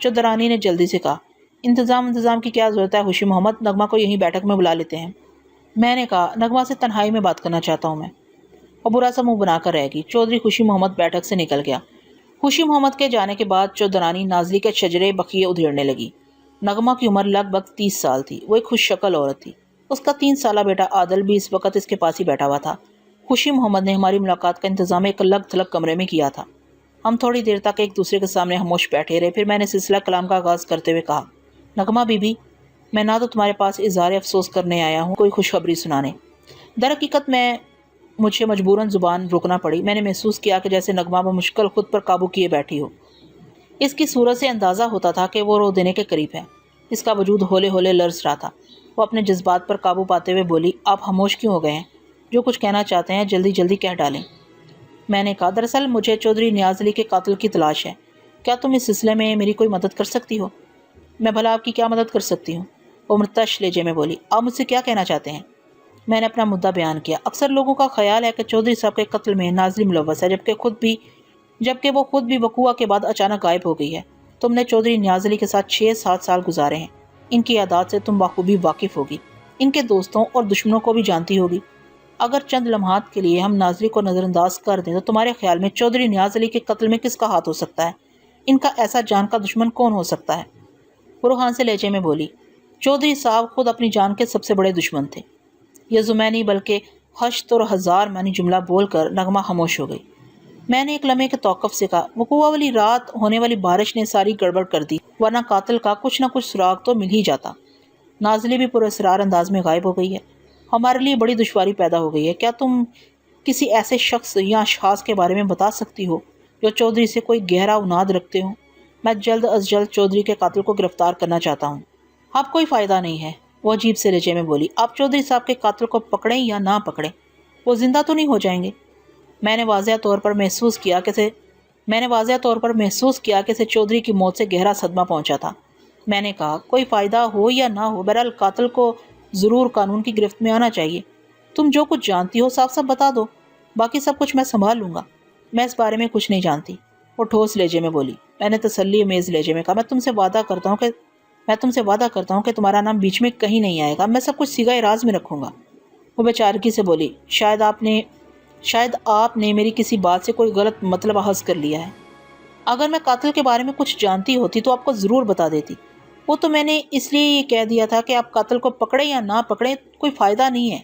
چودرانی نے جلدی سے کہا۔ انتظام کی کیا ضرورت ہے خوشی محمد، نغمہ کو یہیں بیٹھک میں بلا لیتے ہیں۔ میں نے کہا نغمہ سے تنہائی میں بات کرنا چاہتا ہوں میں، اور برا سا منہ بنا کر رہ گئی۔ چودھری خوشی محمد بیٹھک سے نکل گیا۔ خوشی محمد کے جانے کے بعد چودرانی نازلی کے شجرے بقیے ادھیڑنے لگی۔ نغمہ کی عمر لگ بھگ 30 سال تھی۔ وہ ایک خوش شکل عورت تھی۔ اس کا 3 سالہ بیٹا عادل بھی اس وقت اس کے پاس ہی بیٹھا ہوا تھا۔ خوشی محمد نے ہماری ملاقات کا انتظام ایک الگ تھلگ کمرے میں کیا تھا۔ ہم تھوڑی دیر تک ایک دوسرے کے سامنے خاموش بیٹھے رہے، پھر میں نے سلسلہ کلام کا آغاز کرتے ہوئے کہا، نغمہ بی بی، میں نہ تو تمہارے پاس اظہار افسوس کرنے آیا ہوں، کوئی خوشخبری سنانے۔ در حقیقت مجھے مجبوراً زبان روکنا پڑی۔ میں نے محسوس کیا کہ جیسے نغمہ بمشکل خود پر قابو کیے بیٹھی ہو۔ اس کی صورت سے اندازہ ہوتا تھا کہ وہ رو دینے کے قریب ہے۔ اس کا وجود ہولے ہولے لرز رہا تھا۔ وہ اپنے جذبات پر قابو پاتے ہوئے بولی، آپ خاموش کیوں ہو گئے ہیں؟ جو کچھ کہنا چاہتے ہیں جلدی جلدی کہہ ڈالیں۔ میں نے کہا، دراصل مجھے چودھری نیاز علی کے قاتل کی تلاش ہے۔ کیا تم اس سلسلے میں میری کوئی مدد کر سکتی ہو؟ میں بھلا آپ کی کیا مدد کر سکتی ہوں؟ وہ مرتعش لہجے میں بولی، آپ مجھ سے کیا کہنا چاہتے ہیں؟ میں نے اپنا مدعا بیان کیا۔ اکثر لوگوں کا خیال ہے کہ چودھری صاحب کے قتل میں نازلی ملوث ہے، جبکہ وہ خود بھی وقوعہ کے بعد اچانک غائب ہو گئی ہے۔ تم نے چودھری نیاز علی کے ساتھ 6-7 سال گزارے ہیں۔ ان کی عادات سے تم بخوبی واقف ہوگی، ان کے دوستوں اور دشمنوں کو بھی جانتی ہوگی۔ اگر چند لمحات کے لیے ہم نازلی کو نظر انداز کر دیں تو تمہارے خیال میں چودھری نیاز علی کے قتل میں کس کا ہاتھ ہو سکتا ہے؟ ان کا ایسا جان کا دشمن کون ہو سکتا ہے؟ وہ روحان سے لہجے میں بولی، چودھری صاحب خود اپنی جان کے سب سے بڑے دشمن تھے۔ یہ زمین نہیں بلکہ حشت اور ہزار معنی جملہ بول کر نغمہ خاموش ہو گئی۔ میں نے ایک لمحے کے توقف سے کہا، وقوعہ والی رات ہونے والی بارش نے ساری گڑبڑ کر دی، ورنہ قاتل کا کچھ نہ کچھ سراغ تو مل ہی جاتا۔ نازلی بھی پراسرار انداز میں غائب ہو گئی ہے۔ ہمارے لیے بڑی دشواری پیدا ہو گئی ہے۔ کیا تم کسی ایسے شخص یا اشخاص کے بارے میں بتا سکتی ہو جو چودھری سے کوئی گہرا عناد رکھتے ہوں؟ میں جلد از جلد چودھری کے قاتل کو گرفتار کرنا چاہتا ہوں۔ اب کوئی فائدہ نہیں ہے، وہ عجیب سے لہجے میں بولی۔ آپ چودھری صاحب کے قاتل کو پکڑیں یا نہ پکڑیں، وہ زندہ تو نہیں ہو جائیں گے؟ میں نے واضح طور پر محسوس کیا کہ اسے چودھری کی موت سے گہرا صدمہ پہنچا تھا۔ میں نے کہا، کوئی فائدہ ہو یا نہ ہو، بہرحال قاتل کو ضرور قانون کی گرفت میں آنا چاہیے۔ تم جو کچھ جانتی ہو صاف صاف بتا دو، باقی سب کچھ میں سنبھال لوں گا۔ میں اس بارے میں کچھ نہیں جانتی، وہ ٹھوس لہجے میں بولی۔ میں نے تسلی امیز لہجے میں کہا، میں تم سے وعدہ کرتا ہوں کہ تمہارا نام بیچ میں کہیں نہیں آئے گا۔ میں سب کچھ سیغہ راز میں رکھوں گا۔ وہ بیچارگی سے بولی، شاید آپ نے میری کسی بات سے کوئی غلط مطلب اخذ کر لیا ہے۔ اگر میں قاتل کے بارے میں کچھ جانتی ہوتی تو آپ کو ضرور بتا دیتی۔ وہ تو میں نے اس لیے یہ کہہ دیا تھا کہ آپ قاتل کو پکڑیں یا نہ پکڑیں، کوئی فائدہ نہیں ہے۔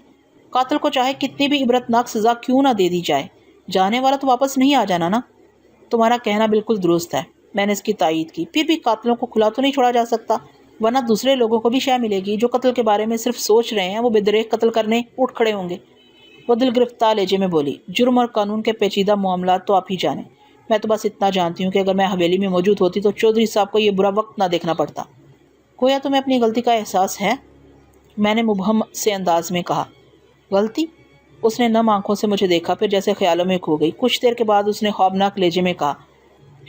قاتل کو چاہے کتنی بھی عبرتناک سزا کیوں نہ دے دی جائے، جانے والا تو واپس نہیں آ جانا نا۔ تمہارا کہنا بالکل درست ہے، میں نے اس کی تائید کی۔ پھر بھی قاتلوں کو کھلا تو نہیں چھوڑا جا سکتا، ورنہ دوسرے لوگوں کو بھی شے ملے گی جو قتل کے بارے میں صرف سوچ رہے ہیں، وہ بدریغ قتل کرنے اٹھ کھڑے ہوں گے۔ وہ دل گرفتار لہجے میں بولی، جرم اور قانون کے پیچیدہ معاملات تو آپ ہی جانیں۔ میں تو بس اتنا جانتی ہوں کہ اگر میں حویلی میں موجود ہوتی تو چودھری صاحب کو یہ برا وقت نہ دیکھنا پڑتا۔ گویا تمہیں اپنی غلطی کا احساس ہے؟ میں نے مبہم سے انداز میں کہا۔ غلطی؟ اس نے نم آنکھوں سے مجھے دیکھا، پھر جیسے خیالوں میں کھو گئی۔ کچھ دیر کے بعد اس نے خوابناک لہجے میں کہا،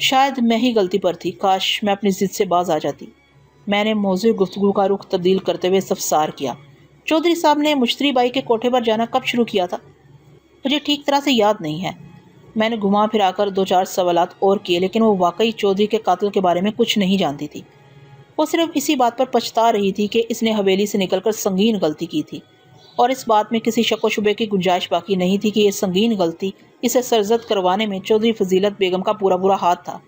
شاید میں ہی غلطی پر تھی، کاش میں اپنی ضد سے باز آ جاتی۔ میں نے موضوع گفتگو کا رخ تبدیل کرتے ہوئے استفسار کیا، چودھری صاحب نے مشتری بائی کے کوٹھے پر جانا کب شروع کیا تھا؟ مجھے ٹھیک طرح سے یاد نہیں ہے۔ میں نے گھما پھرا کر 2-4 سوالات اور کیے، لیکن وہ واقعی چودھری کے قاتل کے بارے میں کچھ نہیں جانتی تھی۔ وہ صرف اسی بات پر پچھتا رہی تھی کہ اس نے حویلی سے نکل کر سنگین غلطی کی تھی، اور اس بات میں کسی شک و شبے کی گنجائش باقی نہیں تھی کہ یہ سنگین غلطی اسے سرزد کروانے میں چودھری فضیلت بیگم کا پورا ہاتھ تھا۔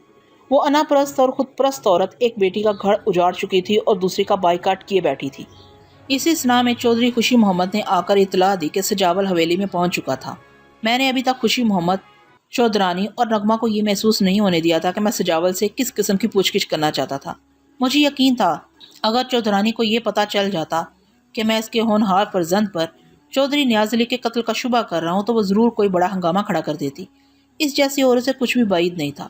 وہ انا پرست اور خود پرست عورت ایک بیٹی کا گھر اجاڑ چکی تھی اور دوسری کا بائیکاٹ کیے بیٹھی تھی۔ اسی اثناء میں چودھری خوشی محمد نے آ کر اطلاع دی کہ سجاول حویلی میں پہنچ چکا تھا۔ میں نے ابھی تک خوشی محمد، چودرانی اور نغمہ کو یہ محسوس نہیں ہونے دیا تھا کہ میں سجاول سے کس قسم کی پوچھ گچھ کرنا چاہتا تھا۔ مجھے یقین تھا اگر چودرانی کو یہ پتہ چل جاتا کہ میں اس کے ہونہار فرزند پر چودھری نیاز علی کے قتل کا شبہ کر رہا ہوں تو وہ ضرور کوئی بڑا ہنگامہ کھڑا کر دیتی۔ اس جیسی عورت سے کچھ بھی بعید نہیں تھا۔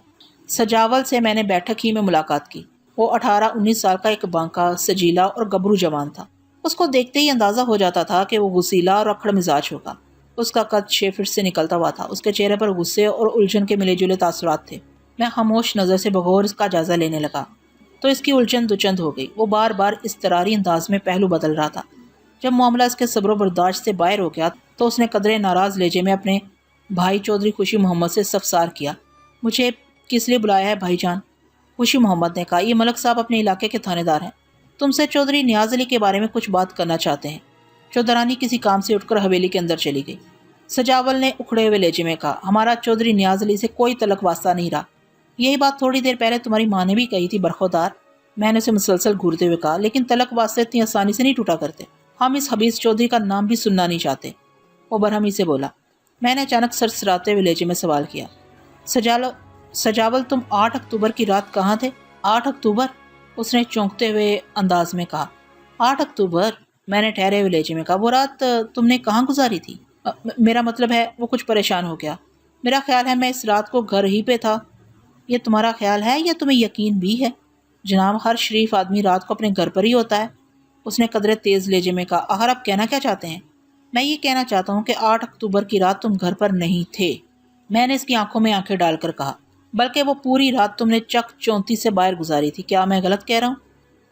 سجاول سے میں نے بیٹھک ہی میں ملاقات کی۔ وہ 18-19 سال کا ایک بانکا، سجیلا اور گبرو جوان تھا۔ اس کو دیکھتے ہی اندازہ ہو جاتا تھا کہ وہ غسیلا اور اکھڑ مزاج ہوگا۔ اس کا قد 6 فٹ سے نکلتا ہوا تھا۔ اس کے چہرے پر غصے اور الجھن کے ملے جلے تاثرات تھے۔ میں خاموش نظر سے بغور اس کا جائزہ لینے لگا تو اس کی الجھن دوچند ہو گئی۔ وہ بار بار اضطراری انداز میں پہلو بدل رہا تھا۔ جب معاملہ اس کے صبر و برداشت سے باہر ہو گیا تو اس نے قدرے ناراض لہجے میں اپنے بھائی چودھری خوشی محمد سے استفسار کیا، مجھے کس لیے بلایا ہے بھائی جان؟ خوشی محمد نے کہا، یہ ملک صاحب اپنے علاقے کے تھانے دار ہیں، تم سے چودھری نیاز علی کے بارے میں کچھ بات کرنا چاہتے ہیں۔ چودھرانی کسی کام سے اٹھ کر حویلی کے اندر چلی گئی۔ سجاول نے اکھڑے ہوئے لہجے میں کہا، ہمارا چودھری نیاز علی سے کوئی تعلق واسطہ نہیں رہا، یہی بات تھوڑی دیر پہلے تمہاری ماں نے بھی کہی تھی برخودار۔ میں نے اسے مسلسل گھورتے ہوئے کہا، لیکن تعلق واسطے اتنی آسانی سے نہیں ٹوٹا کرتے، ہم اس حبیز چودھری کا نام بھی سننا نہیں چاہتے۔ وہ برہمی سے بولا۔ میں نے اچانک سرسراتے ہوئے لہجے میں سوال کیا، سجاول تم 8 اکتوبر کی رات کہاں تھے؟ 8 اکتوبر؟ اس نے چونکتے ہوئے انداز میں کہا۔ 8 اکتوبر؟ میں نے ٹھہرے ہوئے لہجے میں کہا، وہ رات تم نے کہاں گزاری تھی؟ میرا مطلب ہے، وہ کچھ پریشان ہو گیا، میرا خیال ہے میں اس رات کو گھر ہی پہ تھا۔ یہ تمہارا خیال ہے یا تمہیں یقین بھی ہے؟ جناب، ہر شریف آدمی رات کو اپنے گھر پر ہی ہوتا ہے۔ اس نے قدرے تیز لہجے میں کہا، آخر آپ کہنا کیا چاہتے ہیں؟ میں یہ کہنا چاہتا ہوں کہ 8 اکتوبر کی رات تم گھر پر نہیں تھے۔ میں نے اس کی آنکھوں میں آنکھیں ڈال کر کہا، بلکہ وہ پوری رات تم نے چک 34 سے باہر گزاری تھی، کیا میں غلط کہہ رہا ہوں؟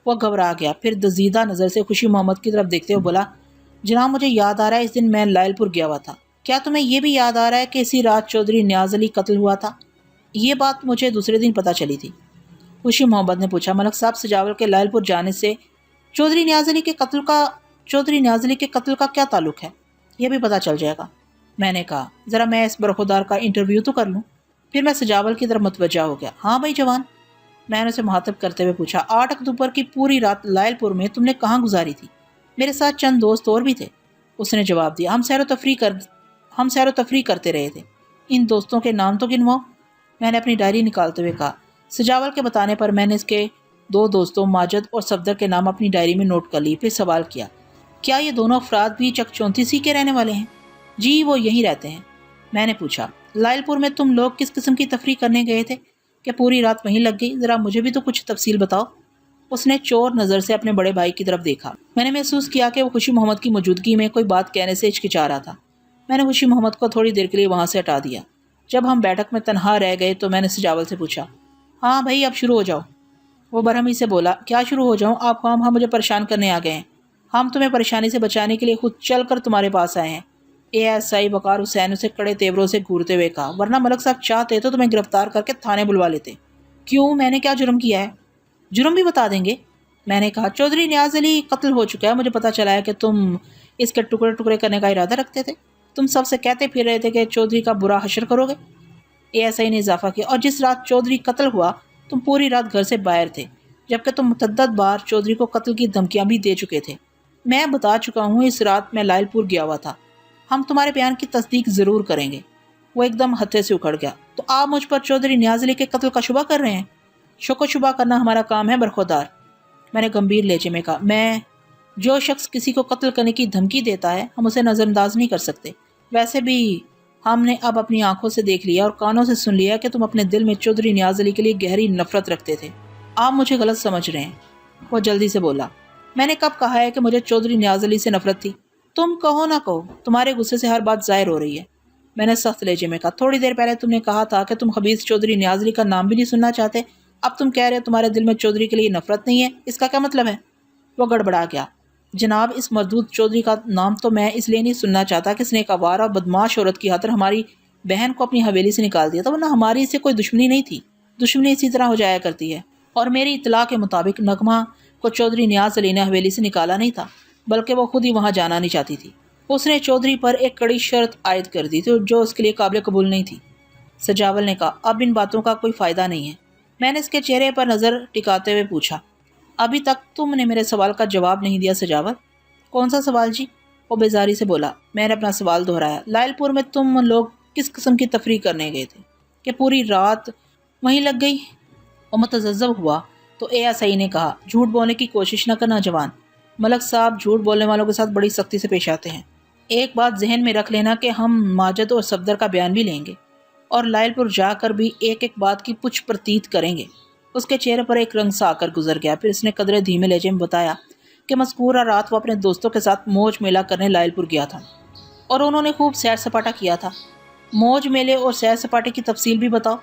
وہ گھبرا گیا، پھر دزیدہ نظر سے خوشی محمد کی طرف دیکھتے ہوئے بولا، جناب مجھے یاد آ رہا ہے اس دن میں لائل پور گیا ہوا تھا۔ کیا تمہیں یہ بھی یاد آ رہا ہے کہ اسی رات چودھری نیاز علی قتل ہوا تھا؟ یہ بات مجھے دوسرے دن پتہ چلی تھی۔ خوشی محمد نے پوچھا، ملک صاحب سجاول کے لائل پور جانے سے چودھری نیاز علی کے قتل کا کیا تعلق ہے؟ یہ بھی پتہ چل جائے گا۔ میں نے کہا، ذرا میں اس برخودار کا انٹرویو تو کر لوں۔ پھر میں سجاول کی طرف متوجہ ہو گیا۔ ہاں بھائی جوان، میں نے اسے مخاطب کرتے ہوئے پوچھا، 8 اکتوبر کی پوری رات لائل پور میں تم نے کہاں گزاری تھی؟ میرے ساتھ چند دوست اور بھی تھے، اس نے جواب دیا، ہم سیر و تفریح کرتے رہے تھے۔ ان دوستوں کے نام تو گنواؤ۔ میں نے اپنی ڈائری نکالتے ہوئے کہا۔ سجاول کے بتانے پر میں نے اس کے 2 دوستوں ماجد اور صفدر کے نام اپنی ڈائری میں نوٹ کر لی۔ پھر سوال کیا، کیا یہ دونوں افراد بھی چک 34 کے رہنے والے ہیں؟ جی، وہ یہیں رہتے ہیں۔ میں نے پوچھا، لائل پور میں تم لوگ کس قسم کی تفریح کرنے گئے تھے کہ پوری رات وہیں لگ گئی؟ ذرا مجھے بھی تو کچھ تفصیل بتاؤ۔ اس نے چور نظر سے اپنے بڑے بھائی کی طرف دیکھا۔ میں نے محسوس کیا کہ وہ خوشی محمد کی موجودگی میں کوئی بات کہنے سے ہچکچا رہا تھا۔ میں نے خوشی محمد کو تھوڑی دیر کے لیے وہاں سے ہٹا دیا۔ جب ہم بیٹھک میں تنہا رہ گئے تو میں نے سجاول سے پوچھا، ہاں بھائی اب شروع ہو جاؤ۔ وہ برہمی سے بولا، کیا شروع ہو جاؤں؟ آپ ہم مجھے پریشان کرنے آ گئے ہیں۔ ہم تمہیں پریشانی سے بچانے کے لیے خود چل کر تمہارے پاس آئے ہیں۔ اے ایس آئی وقار حسین اسے کڑے تیوروں سے گھورتے ہوئے کہا، ورنہ ملک صاحب چاہتے تو تمہیں گرفتار کر کے تھانے بلوا لیتے۔ کیوں؟ میں نے کیا جرم کیا ہے؟ جرم بھی بتا دیں گے۔ میں نے کہا، چودھری نیاز علی قتل ہو چکا ہے، مجھے پتا چلا ہے کہ تم اس کے ٹکڑے ٹکڑے کرنے کا ارادہ رکھتے تھے، تم سب سے کہتے پھر رہے تھے کہ چودھری کا برا حشر کرو گے۔ اے ایس آئی نے اضافہ کیا، اور جس رات چودھری قتل ہوا تم پوری رات گھر سے باہر تھے، جبکہ تم متعدد بار چودھری کو قتل کی دھمکیاں بھی دے چکے تھے۔ میں بتا چکا ہوں اس رات میں لائل پور گیا ہوا تھا، ہم تمہارے بیان کی تصدیق ضرور کریں گے۔ وہ ایک دم ہتھے سے اکھڑ گیا، تو آپ مجھ پر چودھری نیاز علی کے قتل کا شبہ کر رہے ہیں؟ شک و شبہ کرنا ہمارا کام ہے برخودار، میں نے گمبھیر لہجے میں کہا۔ جو شخص کسی کو قتل کرنے کی دھمکی دیتا ہے ہم اسے نظر انداز نہیں کر سکتے۔ ویسے بھی ہم نے اب اپنی آنکھوں سے دیکھ لیا اور کانوں سے سن لیا کہ تم اپنے دل میں چودھری نیاز علی کے لیے گہری نفرت رکھتے تھے۔ آپ مجھے غلط سمجھ رہے ہیں۔ وہ جلدی سے بولا، میں نے کب کہا ہے کہ مجھے چودھری نیاز علی سے نفرت تھی؟ تم کہو نہ کہو، تمہارے غصے سے ہر بات ظاہر ہو رہی ہے۔ میں نے سخت لہجے میں کہا، تھوڑی دیر پہلے تم نے کہا تھا کہ تم خبیث چودھری نیاز علی کا نام بھی نہیں سننا چاہتے، اب تم کہہ رہے ہو تمہارے دل میں چودھری کے لیے نفرت نہیں ہے، اس کا کیا مطلب ہے؟ وہ گڑبڑا گیا۔ جناب، اس مردود چودھری کا نام تو میں اس لیے نہیں سننا چاہتا کہ اس نے ایک آوارہ اور بدمعاش عورت کی خاطر ہماری بہن کو اپنی حویلی سے نکال دیا تھا، ورنہ ہماری اس سے کوئی دشمنی نہیں تھی۔ دشمنی اسی طرح ہو جایا کرتی ہے، اور میری اطلاع کے مطابق نغمہ کو چودھری نیاز علی نے حویلی سے نکالا نہیں تھا، بلکہ وہ خود ہی وہاں جانا نہیں چاہتی تھی۔ اس نے چودھری پر ایک کڑی شرط عائد کر دی تھی جو اس کے لیے قابل قبول نہیں تھی۔ سجاول نے کہا، اب ان باتوں کا کوئی فائدہ نہیں ہے۔ میں نے اس کے چہرے پر نظر ٹکاتے ہوئے پوچھا، ابھی تک تم نے میرے سوال کا جواب نہیں دیا سجاول۔ کون سا سوال جی؟ وہ بیزاری سے بولا۔ میں نے اپنا سوال دہرایا، لائل پور میں تم لوگ کس قسم کی تفریح کرنے گئے تھے کہ پوری رات وہیں لگ گئی؟ وہ متذبذب ہوا تو اے ایس آئی نے کہا، جھوٹ بولنے کی کوشش نہ کرنا جوان، ملک صاحب جھوٹ بولنے والوں کے ساتھ بڑی سختی سے پیش آتے ہیں۔ ایک بات ذہن میں رکھ لینا کہ ہم ماجد اور صفدر کا بیان بھی لیں گے اور لائل پور جا کر بھی ایک ایک بات کی پچھ پرتیت کریں گے۔ اس کے چہرے پر ایک رنگ سا آ کر گزر گیا، پھر اس نے قدرے دھیمے لہجے میں بتایا کہ مذکورہ رات وہ اپنے دوستوں کے ساتھ موج میلہ کرنے لائل پور گیا تھا اور انہوں نے خوب سیر سپاٹا کیا تھا۔ موج میلے اور سیر سپاٹے کی تفصیل بھی بتاؤ،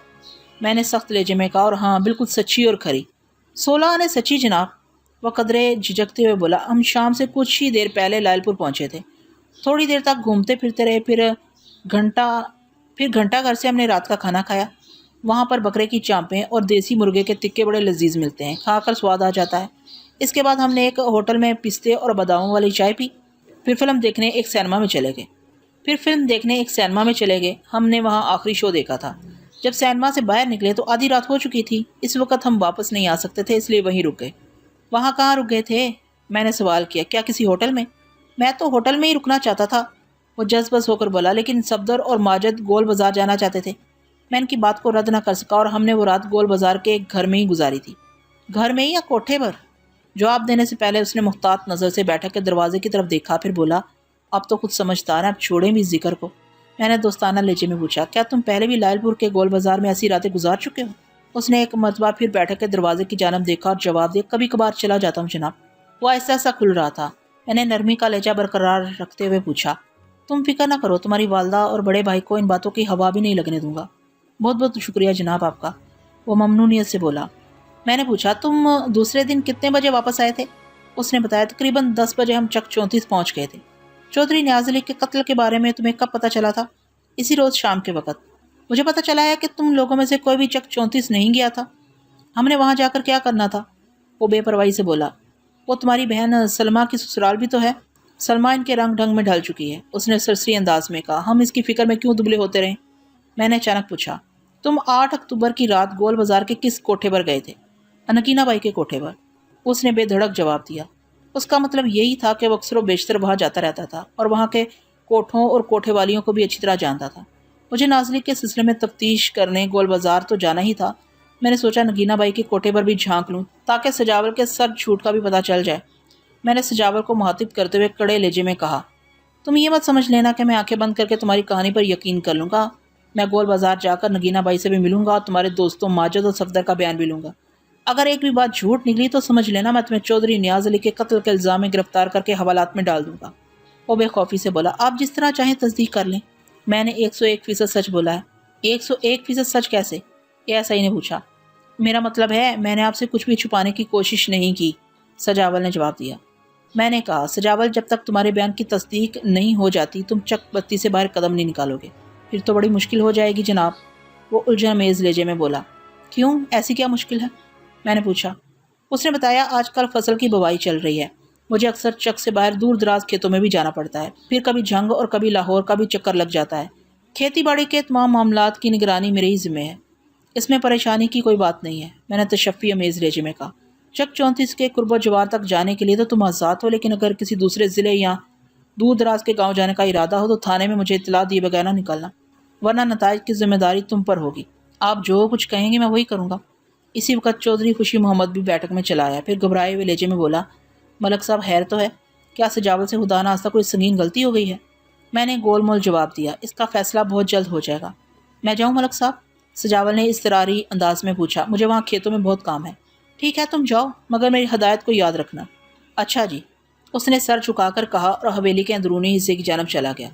میں نے سخت لہجے میں کہا، اور ہاں بالکل سچی اور کھری۔ 16 آنے سچی جناب، وہ قدرے جھجکتے ہوئے بولا۔ ہم شام سے کچھ ہی دیر پہلے لائل پور پہنچے تھے، تھوڑی دیر تک گھومتے پھرتے رہے، پھر گھنٹہ گھر سے ہم نے رات کا کھانا کھایا۔ وہاں پر بکرے کی چانپیں اور دیسی مرغے کے تکے بڑے لذیذ ملتے ہیں، کھا کر سواد آ جاتا ہے۔ اس کے بعد ہم نے ایک ہوٹل میں پستے اور باداموں والی چائے پی، پھر فلم دیکھنے ایک سینما میں چلے گئے۔ ہم نے وہاں آخری شو دیکھا تھا۔ جب سینما سے باہر نکلے تو آدھی رات ہو چکی تھی۔ اس وقت ہم واپس نہیں آ سکتے تھے، اس لیے وہیں رک گئے۔ وہاں کہاں رک گئے تھے؟ میں نے سوال کیا۔ کیا کسی ہوٹل میں؟ میں تو ہوٹل میں ہی رکنا چاہتا تھا، وہ جذب ہو کر بولا، لیکن صفدر اور ماجد گول بازار جانا چاہتے تھے۔ میں ان کی بات کو رد نہ کر سکا اور ہم نے وہ رات گول بازار کے ایک گھر میں ہی گزاری تھی۔ گھر میں ہی یا کوٹھے پر؟ جواب دینے سے پہلے اس نے محتاط نظر سے بیٹھک کے دروازے کی طرف دیکھا، پھر بولا، اب تو خود سمجھدار ہیں، اب چھوڑیں بھی ذکر کو۔ میں نے دوستانہ لہجے میں پوچھا، کیا تم پہلے بھی لائل پور کے گول بازار میں ایسی راتیں گزار چکے ہو؟ اس نے ایک مرتبہ پھر بیٹھک کے دروازے کی جانب دیکھا اور جواب دیا، کبھی کبھار چلا جاتا ہوں جناب۔ وہ ایسا ایسا کھل رہا تھا۔ میں نے نرمی کا لہجہ برقرار رکھتے ہوئے پوچھا، تم فکر نہ کرو، تمہاری والدہ اور بڑے بھائی کو ان باتوں کی ہوا بھی نہیں لگنے دوں گا۔ بہت بہت شکریہ جناب آپ کا، وہ ممنونیت سے بولا۔ میں نے پوچھا، تم دوسرے دن کتنے بجے واپس آئے تھے؟ اس نے بتایا، تقریباً 10 بجے ہم چک 34 پہنچ گئے تھے۔ چودھری نیاز علی کے قتل کے بارے میں تمہیں کب پتہ چلا تھا؟ اسی روز شام کے وقت۔ مجھے پتہ چلا ہے کہ تم لوگوں میں سے کوئی بھی چک 34 نہیں گیا تھا۔ ہم نے وہاں جا کر کیا کرنا تھا؟ وہ بے پرواہی سے بولا، وہ تمہاری بہن سلمہ کی سسرال بھی تو ہے۔ سلمہ ان کے رنگ ڈھنگ میں ڈھل چکی ہے، اس نے سرسری انداز میں کہا، ہم اس کی فکر میں کیوں دبلے ہوتے رہیں؟ میں نے اچانک پوچھا، تم 8 اکتوبر کی رات گول بازار کے کس کوٹھے پر گئے تھے؟ انکینہ بائی کے کوٹھے پر، اس نے بے دھڑک جواب دیا۔ اس کا مطلب یہی تھا کہ وہ اکثر و بیشتر وہاں جاتا رہتا تھا اور وہاں کے کوٹھوں اور کوٹھے والیوں کو بھی اچھی طرح جانتا تھا۔ مجھے نازلی کے سلسلے میں تفتیش کرنے گول بازار تو جانا ہی تھا۔ میں نے سوچا نگینہ بائی کے کوٹھے پر بھی جھانک لوں تاکہ سجاول کے سر جھوٹ کا بھی پتہ چل جائے۔ میں نے سجاول کو مخاطب کرتے ہوئے کڑے لہجے میں کہا، تم یہ مت سمجھ لینا کہ میں آنکھیں بند کر کے تمہاری کہانی پر یقین کر لوں گا۔ میں گول بازار جا کر نگینہ بائی سے بھی ملوں گا اور تمہارے دوستوں ماجد اور صفدر کا بیان بھی لوں گا۔ اگر ایک بھی بات جھوٹ نکلی تو سمجھ لینا میں تمہیں چودھری نیاز علی کے قتل کے الزام میں گرفتار کر کے حوالات میں ڈال دوں گا۔ وہ بے خوفی سے بولا، آپ جس طرح چاہیں تصدیق کر لیں۔ میں نے 101% سچ بولا ہے۔ 101% سچ کیسے؟ ایسائی نے پوچھا۔ میرا مطلب ہے میں نے آپ سے کچھ بھی چھپانے کی کوشش نہیں کی، سجاول نے جواب دیا۔ میں نے کہا، سجاول جب تک تمہارے بیان کی تصدیق نہیں ہو جاتی تم چک بتی سے باہر قدم نہیں نکالو گے۔ پھر تو بڑی مشکل ہو جائے گی جناب، وہ الجھن میز لہجے میں بولا۔ کیوں، ایسی کیا مشکل ہے؟ میں نے پوچھا۔ اس نے بتایا، آج کل فصل کی بوائی چل رہی ہے، مجھے اکثر چک سے باہر دور دراز کھیتوں میں بھی جانا پڑتا ہے، پھر کبھی جھنگ اور کبھی لاہور کا بھی چکر لگ جاتا ہے۔ کھیتی باڑی کے تمام معاملات کی نگرانی میرے ہی ذمہ ہے، اس میں پریشانی کی کوئی بات نہیں ہے، میں نے تشفی امیز لہجے میں کہا۔ چک 34 کے قرب و جوار تک جانے کے لیے تو تم آزاد ہو، لیکن اگر کسی دوسرے ضلع یا دور دراز کے گاؤں جانے کا ارادہ ہو تو تھانے میں مجھے اطلاع دیے بغیر نہ نکلنا، ورنہ نتائج کی ذمہ داری تم پر ہوگی۔ آپ جو کچھ کہیں گے میں وہی کروں گا۔ اسی وقت چودھری خوشی محمد بھی بیٹھک میں چلا آیا، پھر گھبرائے ہوئے لہجے میں بولا، ملک صاحب خیر تو ہے؟ کیا سجاول سے خدا نخواستہ کوئی سنگین غلطی ہو گئی ہے؟ میں نے گول مول جواب دیا، اس کا فیصلہ بہت جلد ہو جائے گا۔ میں جاؤں ملک صاحب؟ سجاول نے اضطراری انداز میں پوچھا، مجھے وہاں کھیتوں میں بہت کام ہے۔ ٹھیک ہے تم جاؤ، مگر میری ہدایت کو یاد رکھنا۔ اچھا جی، اس نے سر جھکا کر کہا اور حویلی کے اندرونی حصے کی جانب چلا گیا۔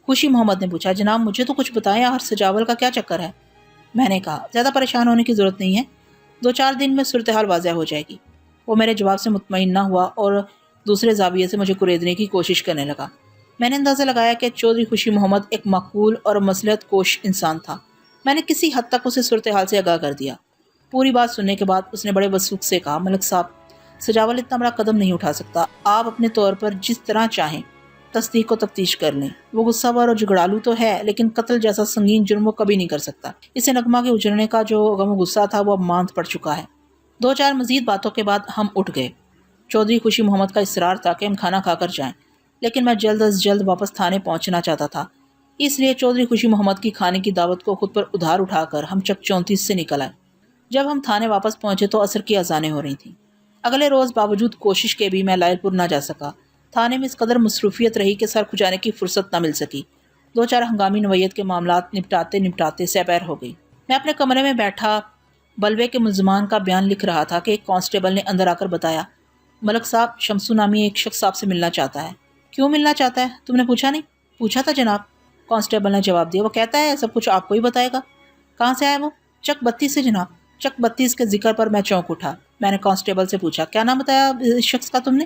خوشی محمد نے پوچھا، جناب مجھے تو کچھ بتائیں، اور سجاول کا کیا چکر ہے؟ میں نے کہا، زیادہ پریشان ہونے کی ضرورت نہیں ہے، 2-4 دن میں صورتحال واضح ہو جائے گی۔ وہ میرے جواب سے مطمئن نہ ہوا اور دوسرے زاویے سے مجھے کریدنے کی کوشش کرنے لگا۔ میں نے اندازہ لگایا کہ چودھری خوشی محمد ایک معقول اور مصلحت کوش انسان تھا۔ میں نے کسی حد تک اسے صورتحال سے آگاہ کر دیا۔ پوری بات سننے کے بعد اس نے بڑے وثوق سے کہا، ملک صاحب، سجاول اتنا بڑا قدم نہیں اٹھا سکتا، آپ اپنے طور پر جس طرح چاہیں تصدیق و تفتیش کر لیں۔ وہ غصہ ور اور جھگڑالو تو ہے، لیکن قتل جیسا سنگین جرم وہ کبھی نہیں کر سکتا۔ اسے نغمہ کے اجڑنے کا جو غم و غصہ تھا وہ اب ماند پڑ چکا ہے۔ 2-4 مزید باتوں کے بعد ہم اٹھ گئے۔ چودھری خوشی محمد کا اصرار تھا کہ ہم کھانا کھا کر جائیں، لیکن میں جلد از جلد واپس تھانے پہنچنا چاہتا تھا، اس لیے چودھری خوشی محمد کی کھانے کی دعوت کو خود پر ادھار اٹھا کر ہم چک 34 سے نکل آئے۔ جب ہم تھانے واپس پہنچے تو عصر کی اذانیں ہو رہی تھیں۔ اگلے روز باوجود کوشش کے بھی میں لائل پور نہ جا سکا۔ تھانے میں اس قدر مصروفیت رہی کہ سر کھجانے کی فرصت نہ مل سکی۔ 2-4 ہنگامی نوعیت کے معاملات نپٹاتے سپہر ہو گئی۔ میں اپنے کمرے میں بیٹھا بلوے کے ملزمان کا بیان لکھ رہا تھا کہ ایک کانسٹیبل نے اندر آ کر بتایا، ملک صاحب، شمسو نامی ایک شخص آپ سے ملنا چاہتا ہے۔ کیوں ملنا چاہتا ہے؟ تم نے پوچھا نہیں؟ پوچھا تھا جناب، کانسٹیبل نے جواب دیا۔ وہ کہتا ہے سب کچھ آپ کو ہی بتائے گا۔ کہاں سے آیا وہ؟ چک 32 سے جناب۔ چک 32 کے ذکر پر میں چونک اٹھا۔ میں نے کانسٹیبل سے پوچھا، کیا نام بتایا اس شخص کا تم نے؟